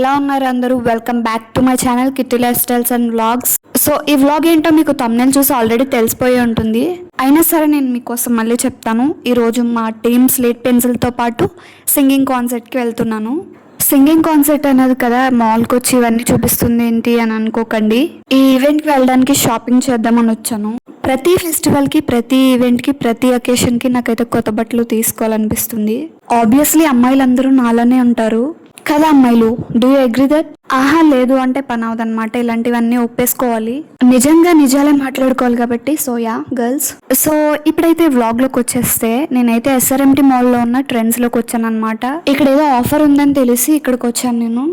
ఎలా ఉన్నారు అందరూ? Welcome back to my channel Kitty Lifestyles and vlogs. So ఈ వ్లాగ్ ఏంటో మీకు thumbnail చూసి ఆల్రెడీ తెలిసిపోయి ఉంటుంది. అయినా సరే నేను మీకోసం మళ్ళీ చెప్తాను. ఈరోజు మా టీమ్ స్లేట్ పెన్సిల్తో పాటు సింగింగ్ కాన్సర్ట్కి వెళ్తున్నాను. సింగింగ్ కాన్సర్ట్ అనేది కదా మాల్కి వచ్చి ఇవన్నీ చూపిస్తుంది ఏంటి అని అనుకోకండి. ఈ ఈవెంట్కి వెళ్ళడానికి షాపింగ్ చేద్దామని వచ్చాను. ప్రతి ఫెస్టివల్కి, ప్రతి ఈవెంట్కి, ప్రతి అకేషన్కి నాకైతే కొత్త బట్టలు తీసుకోవాలనిపిస్తుంది. ఆబ్వియస్లీ అమ్మాయిలందరూ నాలోనే ఉంటారు కదా అమ్మాయిలు. Do you agree that? ఆహా లేదు అంటే పని అవదనమాట. ఇలాంటివన్నీ ఒప్పేసుకోవాలి. నిజంగా నిజాలే మాట్లాడుకోవాలి కాబట్టి. సో యా గర్ల్స్, సో ఇప్పుడైతే వ్లాగ్ లోకి వచ్చేస్తే నేనైతే SRMT మాల్లో ఉన్న ట్రెండ్స్ లోకి వచ్చాను అనమాట. ఇక్కడ ఏదో ఆఫర్ ఉందని తెలిసి ఇక్కడికి వచ్చాను నేను.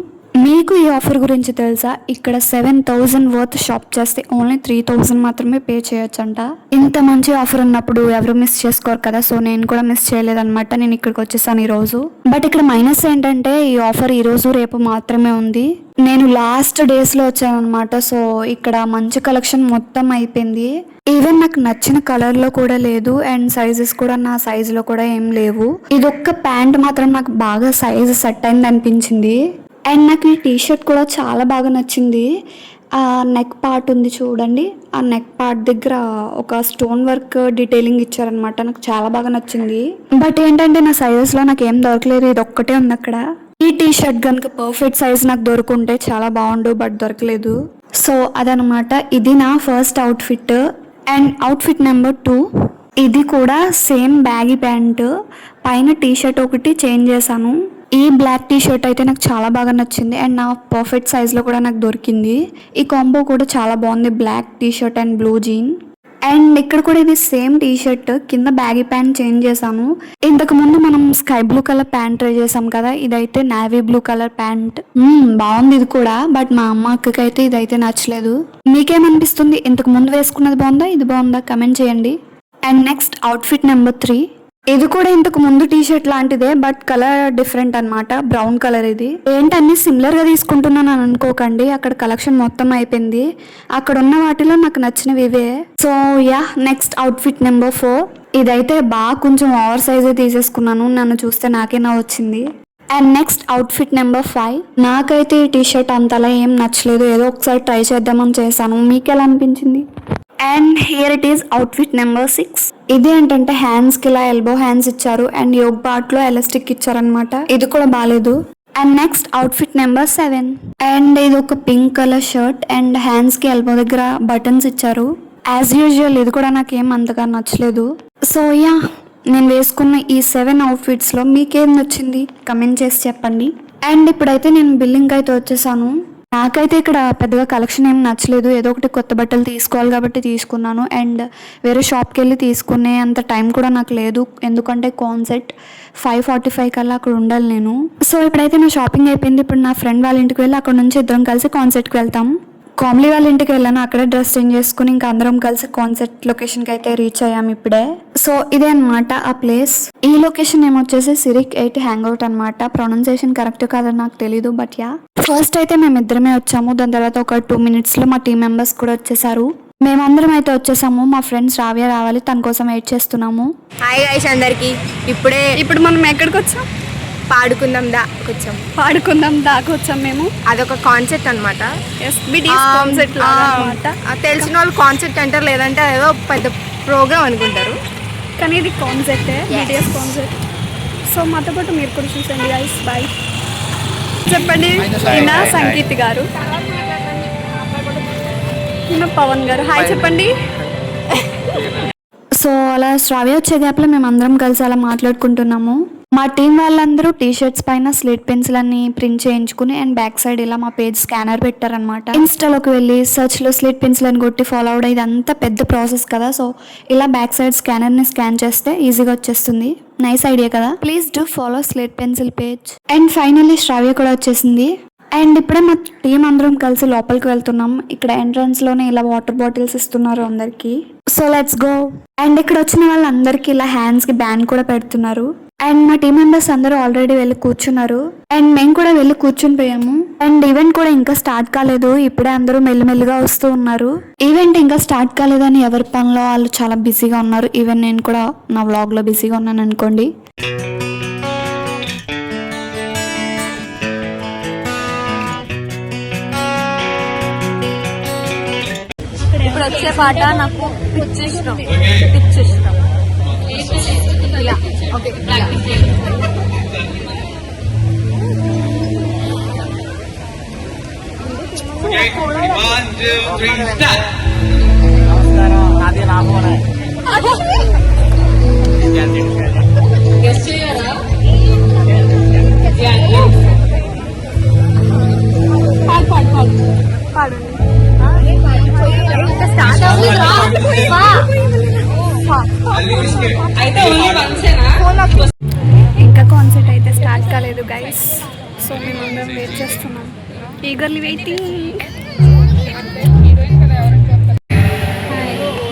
మీకు ఈ ఆఫర్ గురించి తెలుసా? ఇక్కడ 7,000 వర్త్ షాప్ చేస్తే ఓన్లీ 3,000 మాత్రమే పే చేయొచ్చంట. ఇంత మంచి ఆఫర్ ఉన్నప్పుడు ఎవరు మిస్ చేసుకోరు కదా. సో నేను కూడా మిస్ చేయలేదన్నమాట. నేను ఇక్కడికి వచ్చేసాను ఈరోజు. బట్ ఇక్కడ మైనస్ ఏంటంటే ఈ ఆఫర్ ఈరోజు రేపు మాత్రమే ఉంది. నేను లాస్ట్ డేస్లో వచ్చాను అనమాట. సో ఇక్కడ మంచి కలెక్షన్ మొత్తం అయిపోయింది. ఈవెన్ నాకు నచ్చిన కలర్లో కూడా లేదు అండ్ సైజెస్ కూడా నా సైజులో కూడా ఏం లేవు. ఇదొక్క ప్యాంట్ మాత్రం నాకు బాగా సైజ్ సెట్ అయింది అనిపించింది. అండ్ నాకు ఈ టీషర్ట్ కూడా చాలా బాగా నచ్చింది. ఆ నెక్ పార్ట్ ఉంది చూడండి, ఆ నెక్ పార్ట్ దగ్గర ఒక స్టోన్ వర్క్ డీటెయిలింగ్ ఇచ్చారనమాట. నాకు చాలా బాగా నచ్చింది. బట్ ఏంటంటే నా సైజెస్లో నాకు ఏం దొరకలేదు. ఇది ఒక్కటే ఉంది అక్కడ. ఈ టీషర్ట్ కనుక పర్ఫెక్ట్ సైజ్ నాకు దొరుకుంటే చాలా బాగుండు, బట్ దొరకలేదు. సో అదనమాట. ఇది నా first outfit. And outfit number 2 ఇది కూడా సేమ్ బ్యాగీ ప్యాంట్, పైన టీషర్ట్ ఒకటి చేంజ్ చేశాను. ఈ బ్లాక్ టీషర్ట్ అయితే నాకు చాలా బాగా నచ్చింది అండ్ నా పర్ఫెక్ట్ సైజ్లో కూడా నాకు దొరికింది. ఈ కాంబో కూడా చాలా బాగుంది, black t shirt and blue jean. And ఇక్కడ కూడా ఇది సేమ్ టీషర్ట్, కింద బ్యాగీ ప్యాంట్ చేంజ్ చేశాను. ఇంతకు ముందు మనం sky blue colour pant try చేసాం కదా, ఇదైతే నావీ బ్లూ కలర్ ప్యాంట్. బాగుంది ఇది కూడా. బట్ మా అమ్మ అక్కకి అయితే ఇదైతే నచ్చలేదు. మీకేమనిపిస్తుంది? ఇంతకు ముందు వేసుకున్నది బాగుందా, ఇది బాగుందా? కమెంట్ చేయండి. అండ్ నెక్స్ట్ అవుట్ఫిట్ నెంబర్ 3 ఇది కూడా ఇంతకు ముందు టీషర్ట్ లాంటిదే బట్ కలర్ డిఫరెంట్ అనమాట. Brown colour. ఇది ఏంటన్నీ సిమిలర్ గా తీసుకుంటున్నాను అని అనుకోకండి. అక్కడ కలెక్షన్ మొత్తం అయిపోయింది. అక్కడ ఉన్న వాటిలో నాకు నచ్చినవి ఇవే. So yeah next outfit number 4 ఇదైతే బాగా కొంచెం ఓవర్ సైజే తీసేసుకున్నాను. నన్ను చూస్తే నాకే నా వచ్చింది. అండ్ నెక్స్ట్ అవుట్ఫిట్ నెంబర్ 5 నాకైతే ఈ టీషర్ట్ అంతలా ఏం నచ్చలేదు. ఏదో ఒకసారి ట్రై చేద్దామని చేశాను. మీకు ఎలా అనిపించింది? And here it is outfit number 6 ఇది ఏంటంటే హ్యాండ్స్కి ఇలా ఎల్బో హ్యాండ్స్ ఇచ్చారు అండ్ యోగ్ పార్ట్లో ఎలాస్టిక్ ఇచ్చారనమాట. ఇది కూడా బాగాలేదు. And next outfit number 7 and ఇది ఒక పింక్ కలర్ షర్ట్ అండ్ హ్యాండ్స్కి ఎల్బో దగ్గర బటన్స్ ఇచ్చారు. యాజ్ యూజువల్ ఇది కూడా నాకు ఏం అంతగా నచ్చలేదు. సో యా నేను వేసుకున్న ఈ 7 అవుట్ఫిట్స్లో మీకేం నచ్చింది కమెంట్ చేసి చెప్పండి. అండ్ ఇప్పుడైతే నేను బిల్లింగ్ అయితే వచ్చేసాను. నాకైతే ఇక్కడ పెద్దగా కలెక్షన్ ఏం నచ్చలేదు. ఏదో ఒకటి కొత్త బట్టలు తీసుకోవాలి కాబట్టి తీసుకున్నాను. అండ్ వేరే షాప్కి వెళ్ళి తీసుకునే అంత టైం కూడా నాకు లేదు. ఎందుకంటే కాన్సర్ట్ 5:45 కల్లా అక్కడ ఉండాలి నేను. సో ఇప్పుడైతే నా షాపింగ్ అయిపోయింది. ఇప్పుడు నా ఫ్రెండ్ వాళ్ళ ఇంటికి వెళ్ళి అక్కడ నుంచి ఇద్దరం కలిసి కాన్సర్ట్కి వెళ్తాం. కామ్లీ వాళ్ళ ఇంటికి వెళ్ళాను. అక్కడే డ్రెస్ చేంజ్ చేసుకుని ఇంకా అందరం కలిసి కాన్సర్ట్ లొకేషన్కి అయితే రీచ్ అయ్యాము ఇప్పుడే. సో ఇదే అనమాట ఆ ప్లేస్. ఈ లొకేషన్ ఏమొచ్చేసి సిరిక్ 8 హ్యాంగ్అవుట్ అనమాట. ప్రొనౌన్సియేషన్ కరెక్ట్ కాదని నాకు తెలీదు. బట్ యా ఫస్ట్ అయితే మేమిద్దరమే వచ్చాము. దాని తర్వాత ఒక 2 minutesలో మా టీం మెంబర్స్ కూడా వచ్చేసారు. మేమందరం అయితే వచ్చేసాము. మా ఫ్రెండ్స్ రావ్య రావాలి, తన కోసం వెయిట్ చేస్తున్నాము. హాయ్ గైస్ అందరికి. ఇప్పుడు మనం ఎక్కడికి వచ్చాం? పాడుకుందాం దాకా వచ్చాం మేము. అదొక కాన్సెప్ట్ అనమాట. తెలిసిన వాళ్ళు కాన్సెప్ట్ అంటారు, లేదంటే ఏదో పెద్ద ప్రోగ్రామ్ అనుకుంటారు, కానీ ఇది కాన్సెప్టే, BTS కాన్సెప్ట్. సో మాతో పాటు మీరు కూడా చూసండి గైస్. బాయ్ చెప్పండి. ఈయన సంగీత్ గారు, ఈయన పవన్ గారు. హాయ్ చెప్పండి. సో అలా శ్రావ్య వచ్చే గ్యాప్లో మేము అందరం కలిసి అలా మాట్లాడుకుంటున్నాము. మా టీం వాళ్ళందరూ టీషర్ట్స్ పైన స్లేట్ పెన్సిల్ అన్ని ప్రింట్ చేయించుకుని అండ్ బ్యాక్ సైడ్ ఇలా మా పేజ్ స్కానర్ పెట్టారనమాట. ఇన్స్టాలోకి వెళ్ళి సర్చ్లో స్లేట్ పెన్సిల్ అని కొట్టి ఫాలో అవడం ఇదంతా పెద్ద ప్రాసెస్ కదా. సో ఇలా బ్యాక్ సైడ్ స్కానర్ని స్కాన్ చేస్తే ఈజీగా వచ్చేస్తుంది. నైస్ ఐడియా కదా. Please do follow Slate Pencil page. And finally Shravya కూడా వచ్చేసింది. అండ్ ఇప్పుడే మా టీం అందరం కలిసి లోపలికి వెళ్తున్నాం. ఇక్కడ ఎంట్రన్స్లోనే ఇలా వాటర్ బాటిల్స్ ఇస్తున్నారు అందరికి. So let's go. అండ్ ఇక్కడ వచ్చిన వాళ్ళందరికీ ఇలా హ్యాండ్స్కి బ్యాండ్ కూడా పెడుతున్నారు. అండ్ మా టీం మెంబర్స్ అందరూ ఆల్రెడీ వెళ్ళి కూర్చున్నారు అండ్ మేము కూడా వెళ్ళి కూర్చుని పోయాము. అండ్ ఈవెంట్ కూడా ఇంకా స్టార్ట్ కాలేదు. ఇప్పుడే అందరూ మెల్లిమెల్లిగా వస్తూ ఉన్నారు. ఈవెంట్ ఇంకా స్టార్ట్ కాలేదని ఎవరి పనిలో వాళ్ళు చాలా బిజీగా ఉన్నారు. ఈవెన్ నేను కూడా నా వ్లాగ్లో బిజీగా ఉన్నాను అనుకోండి. వచ్చే పాట నాకు పిచ్చి ఇష్టం. ఇలా okay One, two, three, start. ఇంకా కాన్సర్ట్ అయితే స్టార్ట్ కాలేదు గైస్. సో మేము అందరం వెయిట్ చేస్తున్నాం, ఈగర్లీ వెయిటింగ్.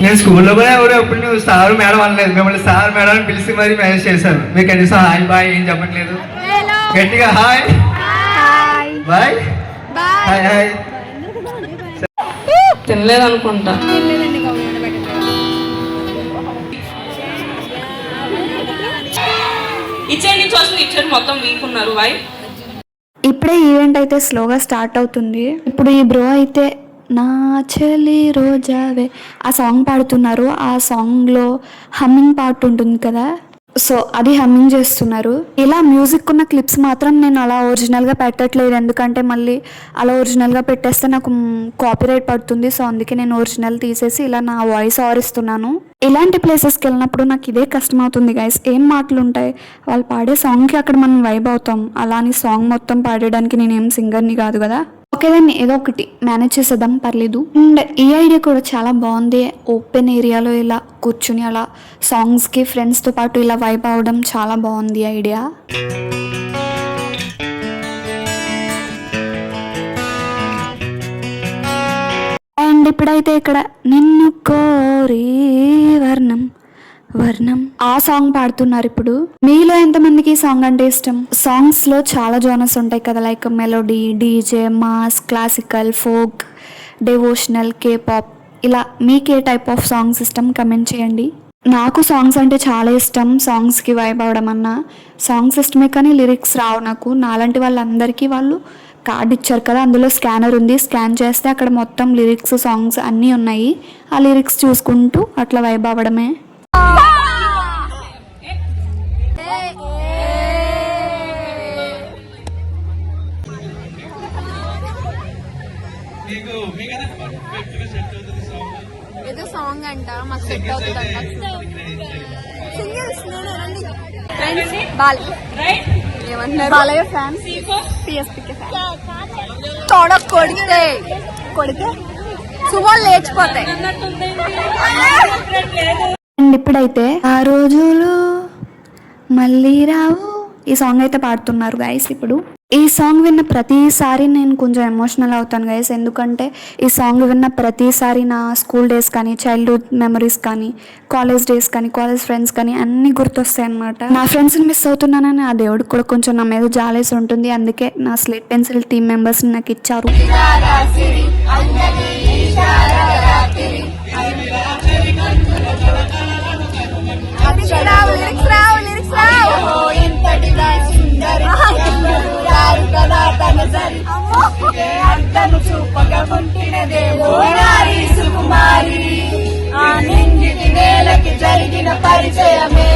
నేను స్కూల్లో కూడా ఎప్పుడు నువ్వు సార్ మేడం అనలేదు, మిమ్మల్ని సార్ మేడం అని పిలిచి మరీ మేనేజ్ చేశాను. మీకు కనీసం హాయ్ బాయ్ ఏం చెప్పట్లేదు. గట్టిగా హాయ్ బాయ్ హాయ్ హాయ్. తినలేదు అనుకుంటా. ఇచ్చేయండి చూసి ఇచ్చారు, మొత్తం వీక్ ఉన్నారు. వై ఇప్పుడే ఈవెంట్ అయితే స్లోగా స్టార్ట్ అవుతుంది. ఇప్పుడు ఈ బ్రో అయితే నా చెలి రోజావే ఆ సాంగ్ పాడుతున్నారు. ఆ సాంగ్లో హమ్మింగ్ పార్ట్ ఉంటుంది కదా, సో అది హమ్మింగ్ చేస్తున్నారు. ఇలా మ్యూజిక్ ఉన్న క్లిప్స్ మాత్రం నేను అలా ఒరిజినల్గా పెట్టట్లేదు, ఎందుకంటే మళ్ళీ అలా ఒరిజినల్గా పెట్టేస్తే నాకు కాపీరైట్ పడుతుంది. సో అందుకే నేను ఒరిజినల్ తీసేసి ఇలా నా వాయిస్ ఆరిస్తున్నాను. ఇలాంటి ప్లేసెస్కి వెళ్ళినప్పుడు నాకు ఇదే కష్టం అవుతుంది గైస్. ఏం మాటలు ఉంటాయి, వాళ్ళు పాడే సాంగ్కి అక్కడ మనం వైబ్ అవుతాం. అలాని సాంగ్ మొత్తం పాడడానికి నేనేం సింగర్ని కాదు కదా. ఓకే దాన్ని ఏదో ఒకటి మేనేజ్ చేసేద్దాం, పర్లేదు. అండ్ ఈ ఐడియా కూడా చాలా బాగుంది. ఓపెన్ ఏరియాలో ఇలా కూర్చుని అలా సాంగ్స్కి ఫ్రెండ్స్తో పాటు ఇలా వైబ్ అవ్వడం చాలా బాగుంది ఐడియా. అండ్ ఇప్పుడైతే ఇక్కడ నిన్ను కోరి వర్ణం వర్ణం ఆ సాంగ్ పాడుతున్నారు. ఇప్పుడు మీలో ఎంతమందికి ఈ సాంగ్ అంటే ఇష్టం? సాంగ్స్ లో చాలా జోనర్స్ ఉంటాయి కదా, like melody, DJ, mass, classical, folk, devotional, K pop, ఇలా మీకు ఏ టైప్ ఆఫ్ సాంగ్స్ ఇష్టం కమెంట్ చేయండి. నాకు సాంగ్స్ అంటే చాలా ఇష్టం. సాంగ్స్కి వైబ్ అవడం అన్నా సాంగ్స్ ఇష్టమే, కానీ లిరిక్స్ రావు నాకు. నాలాంటి వాళ్ళందరికీ వాళ్ళు కార్డ్ ఇచ్చారు కదా, అందులో స్కానర్ ఉంది. స్కాన్ చేస్తే అక్కడ మొత్తం లిరిక్స్, సాంగ్స్ అన్నీ ఉన్నాయి. ఆ లిరిక్స్ చూసుకుంటూ అట్లా వైబ్ అవ్వడమే. ఏదో సాంగ్ అంట మాకు సెట్ అవుతుంది. ఏమంటున్నారు బాలయ్య ఫ్యాన్స్, పిఎస్పీకే ఫ్యాన్స్. తోడ కొడితే కొడితే సుమారు లేచిపోతాయి. అండ్ ఇప్పుడైతే ఆ రోజులు మళ్ళీ రావు ఈ సాంగ్ అయితే పాడుతున్నారు గైస్. ఇప్పుడు ఈ సాంగ్ విన్న ప్రతిసారి నేను కొంచెం ఎమోషనల్ అవుతాను గైస్, ఎందుకంటే ఈ సాంగ్ విన్న ప్రతిసారి నా స్కూల్ డేస్ కానీ, చైల్డ్హుడ్ మెమరీస్ కానీ, కాలేజ్ డేస్ కానీ, కాలేజ్ ఫ్రెండ్స్ కానీ అన్నీ గుర్తొస్తాయి అనమాట. నా ఫ్రెండ్స్ని మిస్ అవుతున్నానని ఆ దేవుడికి కూడా కొంచెం నా మీద జాలేసి ఉంటుంది. అందుకే నా స్లేట్ పెన్సిల్ టీమ్ మెంబర్స్ని నాకు ఇచ్చారు. జరిగిన పరిచయమే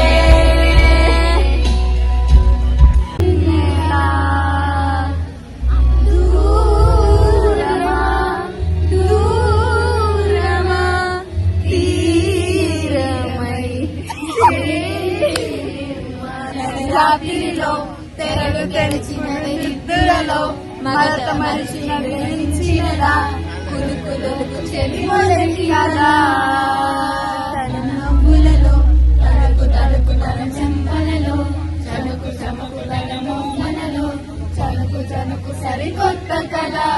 రాత్రిలో తెరలు తెరిచిన నిద్రలో మరత మరిచిన వెలించినదా కులుకులకు చెలి మొదటిగా తన నవ్వులలో తనకు తనకు తన చెంపలలో చనుకు చమకు తన మోమలలో చనుకు చనుకు సరికొత్త కదా.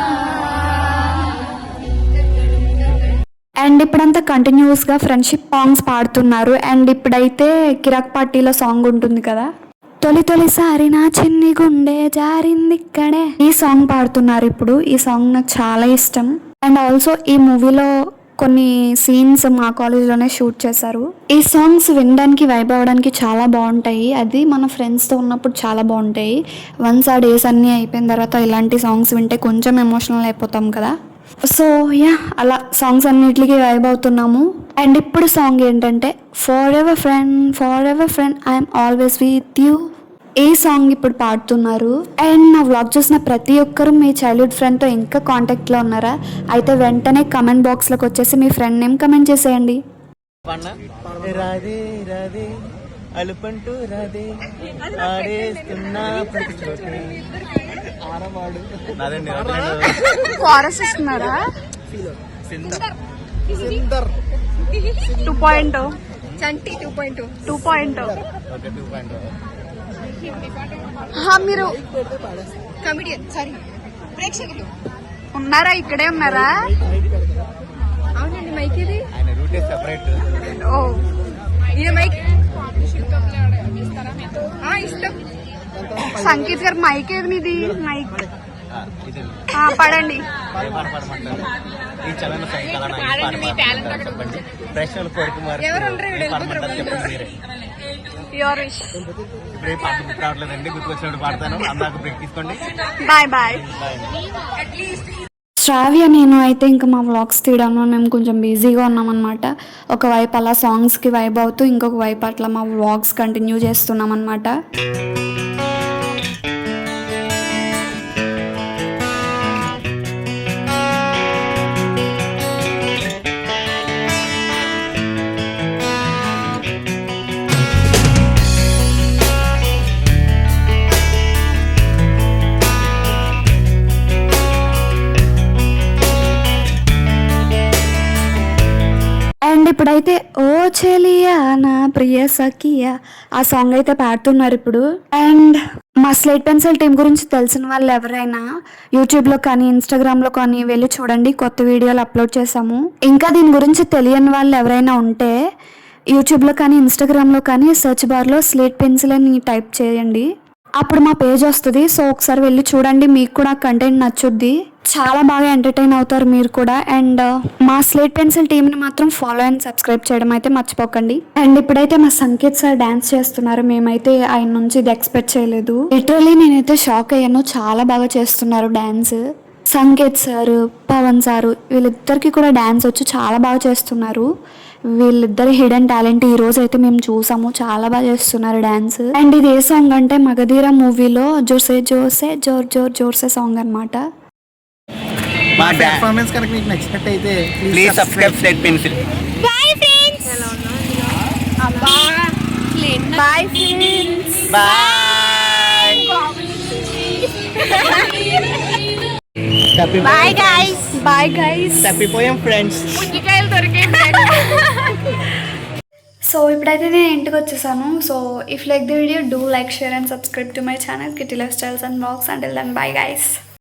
అండ్ ఇప్పుడంతా కంటిన్యూస్గా ఫ్రెండ్షిప్ సాంగ్స్ పాడుతున్నారు. అండ్ ఇప్పుడైతే కిరాక్ పార్టీలో సాంగ్ ఉంటుంది కదా, తొలి తొలిసారి నా చిన్ని గుండె జారింది ఇక్కడే, ఈ సాంగ్ పాడుతున్నారు ఇప్పుడు. ఈ సాంగ్ నాకు చాలా ఇష్టం. అండ్ ఆల్సో ఈ మూవీలో కొన్ని సీన్స్ మా కాలేజ్లోనే షూట్ చేశారు. ఈ సాంగ్స్ వినడానికి వైబ్ అవ్వడానికి చాలా బాగుంటాయి. అది మన ఫ్రెండ్స్తో ఉన్నప్పుడు చాలా బాగుంటాయి. వన్స్ ఆ డేస్ అన్నీ అయిపోయిన తర్వాత ఇలాంటి సాంగ్స్ వింటే కొంచెం ఎమోషనల్ అయిపోతాం కదా. సో యా అలా సాంగ్స్ అన్నిటికీ వైబ్ అవుతున్నాము. అండ్ ఇప్పుడు సాంగ్ ఏంటంటే for ever friend I'm always with you. ఈ సాంగ్ ఇప్పుడు పాడుతున్నారు. అండ్ నా వ్లాగ్ చూసిన ప్రతి ఒక్కరూ మీ చైల్డ్హుడ్ ఫ్రెండ్తో ఇంకా కాంటాక్ట్లో ఉన్నారా? అయితే వెంటనే కమెంట్ బాక్స్లోకి వచ్చేసి మీ ఫ్రెండ్ నేమ్ కమెంట్ చేసేయండి. రాధే రాధే అలుపంటూ రాధే ఆడేస్తున్నా ప్రతి చోటే ఆరవాడు నాదండి కోరస్ ఇస్తున్నారా? 2.0 చంటి 2.2 2.0 ఓకే 2.0 మీరు కమిడియన్ సారీ ప్రేక్షకులు ఉన్నారా? ఇక్కడే ఉన్నారా? అవునండి మైక్ ఇది ఆయన రూటే సెపరేట్ ఓ ఇది మైక్ ఇష్టం సంకేత్ గారు మైక్ ఏది మీది? మైక్ ఇది పడండి. ఏ పాట పాడమంటారు ఈ చలన సాయంకాలం చెప్పండి ప్రశ్నలు కోరుకుమారు చెప్పండి మీరే యువర్ విష్. ఇప్పుడు ఏ పాట గుర్తు రావట్లేదండి గుర్తుకొచ్చినప్పుడు పాడతాను అందాక బ్రేక్ తీసుకోండి బాయ్ బాయ్. శ్రావ్య నేను అయితే ఇంకా మా వ్లాగ్స్ తీయడంలో మేము కొంచెం బిజీగా ఉన్నామన్నమాట. ఒకవైపు అలా సాంగ్స్కి వైబ్ అవుతూ ఇంకొక వైపు అట్లా మా వ్లాగ్స్ కంటిన్యూ చేస్తున్నాం అన్నమాట. అండ్ ఇప్పుడైతే ఓ చెలియా నా ప్రియ సఖియా ఆ సాంగ్ అయితే పాడుతున్నారు ఇప్పుడు. అండ్ మా స్లేట్ పెన్సిల్ టీం గురించి తెలిసిన వాళ్ళు ఎవరైనా యూట్యూబ్లో కానీ ఇన్స్టాగ్రామ్లో కానీ వెళ్ళి చూడండి, కొత్త వీడియోలు అప్లోడ్ చేసాము. ఇంకా దీని గురించి తెలియని వాళ్ళు ఎవరైనా ఉంటే యూట్యూబ్లో కానీ ఇన్స్టాగ్రామ్లో కానీ సెర్చ్ బార్లో స్లేట్ పెన్సిల్ అని టైప్ చేయండి, అప్పుడు మా పేజ్ వస్తుంది. సో ఒకసారి వెళ్ళి చూడండి, మీకు కూడా కంటెంట్ నచ్చుద్ది, చాలా బాగా ఎంటర్టైన్ అవుతారు మీరు కూడా. అండ్ మా స్లేట్ పెన్సిల్ టీంని మాత్రం ఫాలో అండ్ సబ్స్క్రైబ్ చేయడం అయితే మర్చిపోకండి. అండ్ ఇప్పుడైతే మా సంకేత్ సార్ డాన్స్ చేస్తున్నారు. మేమైతే ఆయన నుంచి ఇది ఎక్స్పెక్ట్ చేయలేదు. లిటరలీ నేనైతే షాక్ అయ్యాను, చాలా బాగా చేస్తున్నారు dance. Sanket sir, Pawan sir వీళ్ళిద్దరికి కూడా డాన్స్ వచ్చి చాలా బాగా చేస్తున్నారు. వీళ్ళిద్దరి హిడెన్ టాలెంట్ ఈ రోజు అయితే మేము చూసాము, చాలా బాగా చేస్తున్నారు డాన్స్. అండ్ ఇది ఏ సాంగ్ అంటే మగధీర మూవీలో జోసే జోసే జోర్ జోర్ జోర్సే సాంగ్ అనమాట. మా పర్ఫార్మెన్స్ కనుక మీకు నచ్చినట్టయితే please subscribe Slate Pencil. Bye friends bye friends bye bye guys bye guys తప్పిపోయాం ఫ్రెండ్స్. పుంజికాయలు దొరికే సో ఇప్పుడైతే నేను ఇంటికి వచ్చేసాను. So if like the video do like share and subscribe to my channel Kitty Lifestyles and blogs. Until then bye guys.